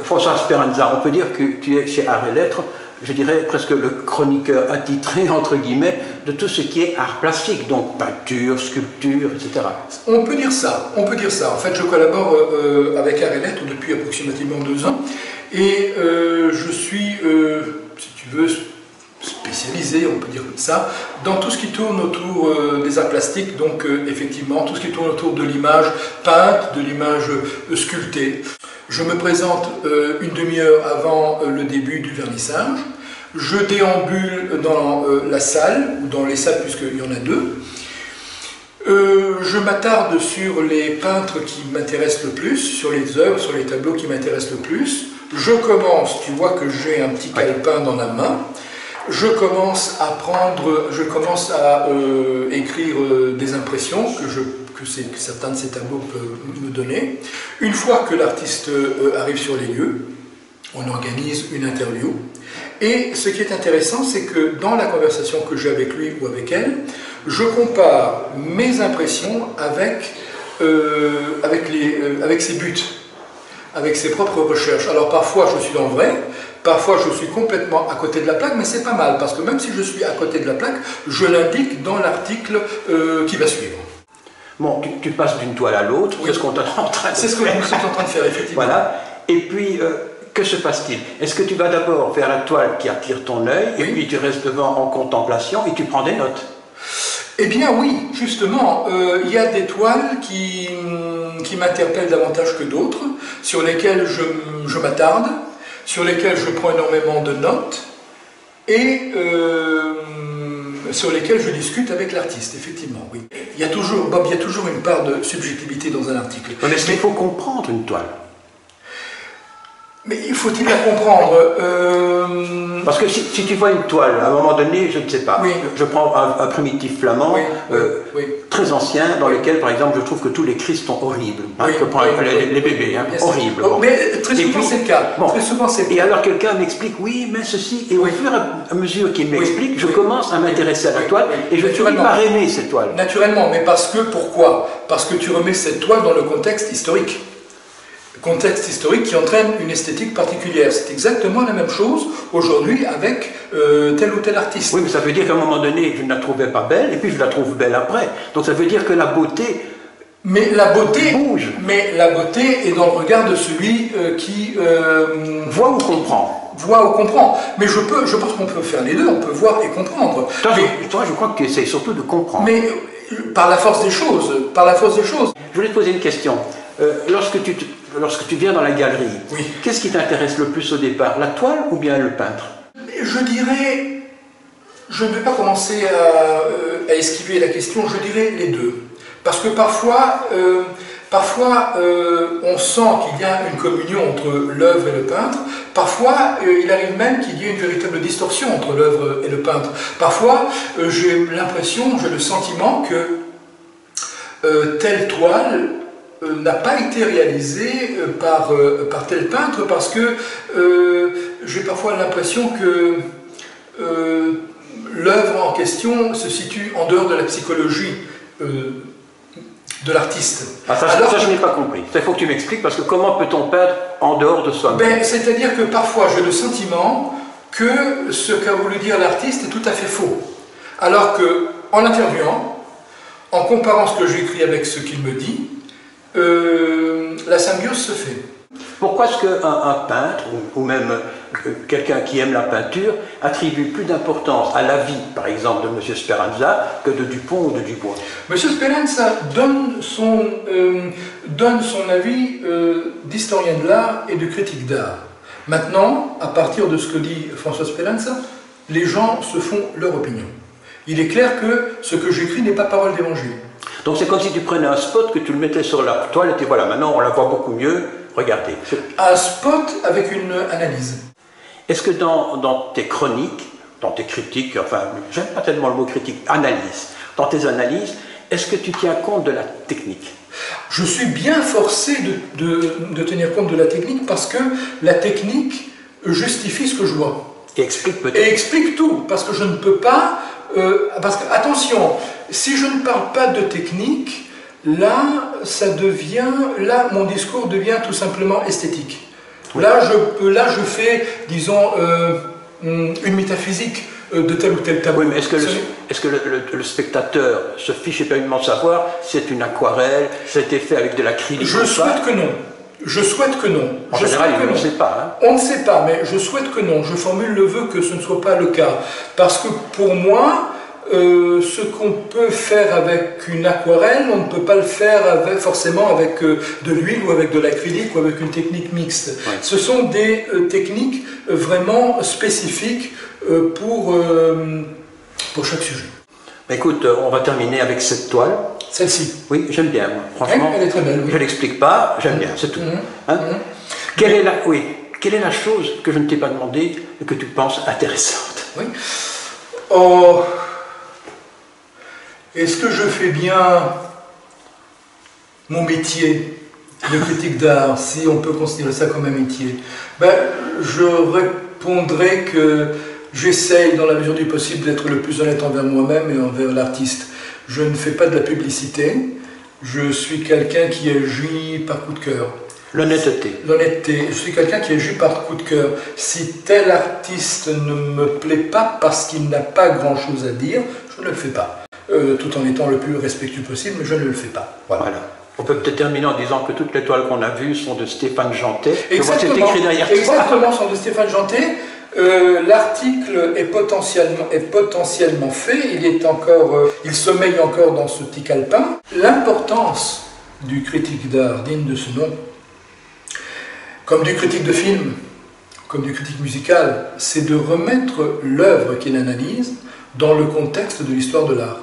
François Speranza, on peut dire que tu es chez Art et Lettres, je dirais presque le chroniqueur attitré, entre guillemets, de tout ce qui est art plastique, donc peinture, sculpture, etc. On peut dire ça, on peut dire ça. En fait, je collabore avec Art et Lettres depuis approximativement 2 ans, et je suis, si tu veux, spécialisé, on peut dire comme ça, dans tout ce qui tourne autour des arts plastiques, donc effectivement, tout ce qui tourne autour de l'image peinte, de l'image sculptée. Je me présente une demi-heure avant le début du vernissage. Je déambule dans la salle, ou dans les salles puisqu'il y en a 2. Je m'attarde sur les peintres qui m'intéressent le plus, sur les œuvres, sur les tableaux qui m'intéressent le plus. Je commence, tu vois que j'ai un petit calepin dans la main. Je commence à écrire des impressions que certains de ces tableaux peuvent me donner. Une fois que l'artiste arrive sur les lieux, on organise une interview. Et ce qui est intéressant, c'est que dans la conversation que j'ai avec lui ou avec elle, je compare mes impressions avec ses buts, avec ses propres recherches. Alors parfois je suis dans le vrai, parfois je suis complètement à côté de la plaque, mais c'est pas mal, parce que même si je suis à côté de la plaque, je l'indique dans l'article qui va suivre. Bon, tu passes d'une toile à l'autre, oui. C'est ce qu'on est en train de faire. C'est ce que nous sommes en train de faire, effectivement. Voilà. Et puis, que se passe-t-il? Est-ce que tu vas d'abord faire la toile qui attire ton œil, oui. Et puis tu restes devant en contemplation et tu prends des notes? Eh bien oui, justement, il y a des toiles qui m'interpellent davantage que d'autres, sur lesquelles je m'attarde, sur lesquelles je prends énormément de notes, et sur lesquelles je discute avec l'artiste, effectivement, oui. Il y a toujours, Bob, il y a toujours une part de subjectivité dans un article. Mais est-ce qu'il faut comprendre une toile? Mais faut-il la comprendre? Parce que si tu vois une toile, à un moment donné, je ne sais pas, oui. Je prends un primitif flamand, oui. Très ancien, dans lequel, par exemple, je trouve que tous les Christ sont horribles. Hein, oui. Je prends les bébés, hein, horribles. Bon. Mais très souvent c'est le cas. Bon. Très souvent, c'est le cas. Et alors quelqu'un m'explique, oui, mais ceci, et au fur et à mesure qu'il m'explique, je commence à m'intéresser à la toile, et je finis par aimer cette toile. Naturellement, mais pourquoi? Parce que tu remets cette toile dans le contexte historique. Contexte historique qui entraîne une esthétique particulière. C'est exactement la même chose aujourd'hui avec tel ou tel artiste. Oui, mais ça veut dire qu'à un moment donné, je ne la trouvais pas belle, et puis je la trouve belle après. Donc ça veut dire que la beauté bouge. Mais la beauté est dans le regard de celui qui voit ou comprend. Voit ou comprend. Mais je pense qu'on peut faire les deux, on peut voir et comprendre. Toi, je crois que tu essayes surtout de comprendre. Mais par la force des choses, par la force des choses. Je voulais te poser une question. Lorsque tu viens dans la galerie, oui. Qu'est-ce qui t'intéresse le plus au départ, la toile ou bien le peintre? Je dirais, je ne vais pas commencer à esquiver la question, je dirais les deux. Parce que parfois on sent qu'il y a une communion entre l'œuvre et le peintre. Parfois, il arrive même qu'il y ait une véritable distorsion entre l'œuvre et le peintre. Parfois, j'ai l'impression, j'ai le sentiment que telle toile n'a pas été réalisée par tel peintre parce que j'ai parfois l'impression que l'œuvre en question se situe en dehors de la psychologie de l'artiste. Ah, ça, je n'ai pas compris. Il faut que tu m'expliques, parce que comment peut-on peindre en dehors de soi-même? C'est-à-dire que parfois j'ai le sentiment que ce qu'a voulu dire l'artiste est tout à fait faux. Alors que, en l'interviewant, en comparant ce que j'écris avec ce qu'il me dit, la symbiose se fait. Pourquoi est-ce qu'un peintre, ou même quelqu'un qui aime la peinture, attribue plus d'importance à la vie, par exemple, de M. Speranza, que de Dupont ou de Dubois? M. Speranza donne son avis d'historien de l'art et de critique d'art. Maintenant, à partir de ce que dit François Speranza, les gens se font leur opinion. Il est clair que ce que j'écris n'est pas parole d'évangile. Donc c'est comme si tu prenais un spot, que tu le mettais sur la toile et tu dis voilà, maintenant on la voit beaucoup mieux, regardez. Un spot avec une analyse. Est-ce que dans tes chroniques, dans tes critiques, enfin, j'aime pas tellement le mot critique, analyse, dans tes analyses, est-ce que tu tiens compte de la technique? Je suis bien forcé de tenir compte de la technique parce que la technique justifie ce que je vois. Et explique peut-être. Et explique tout, parce que je ne peux pas... parce que, attention, si je ne parle pas de technique, là, mon discours devient tout simplement esthétique. Oui. Là, je fais, disons, une métaphysique de tel ou tel tableau. Oui, mais est-ce que le spectateur se fiche éperdument de savoir si c'est une aquarelle, c'était fait avec de l'acrylique? Je souhaite que non. Je souhaite que non. En général, on ne sait pas. Hein. On ne sait pas, mais je souhaite que non. Je formule le vœu que ce ne soit pas le cas. Parce que pour moi, ce qu'on peut faire avec une aquarelle, on ne peut pas le faire forcément avec de l'huile ou avec de l'acrylique ou avec une technique mixte. Oui. Ce sont des techniques vraiment spécifiques pour chaque sujet. Écoute, on va terminer avec cette toile. Celle-ci. Oui, j'aime bien, moi. Franchement. Elle est très belle, oui. Je ne l'explique pas, j'aime bien, c'est tout. Hein? Quelle est la chose que je ne t'ai pas demandé et que tu penses intéressante? Oui. Oh, est-ce que je fais bien mon métier de critique d'art, si on peut considérer ça comme un métier? Ben, je répondrai que j'essaye, dans la mesure du possible, d'être le plus honnête envers moi-même et envers l'artiste. Je ne fais pas de la publicité, je suis quelqu'un qui agit par coup de cœur. L'honnêteté. L'honnêteté. Je suis quelqu'un qui agit par coup de cœur. Si tel artiste ne me plaît pas parce qu'il n'a pas grand-chose à dire, je ne le fais pas. Tout en étant le plus respectueux possible, mais je ne le fais pas. Voilà. On peut peut-être terminer en disant que toutes les toiles qu'on a vues sont de Stéphane Jantet. Exactement. C'est écrit derrière toi. Exactement, sont de Stéphane Jantet. L'article est potentiellement fait, il sommeille encore dans ce petit calepin. L'importance du critique d'art digne de ce nom, comme du critique de film, comme du critique musical, c'est de remettre l'œuvre qu'il analyse dans le contexte de l'histoire de l'art.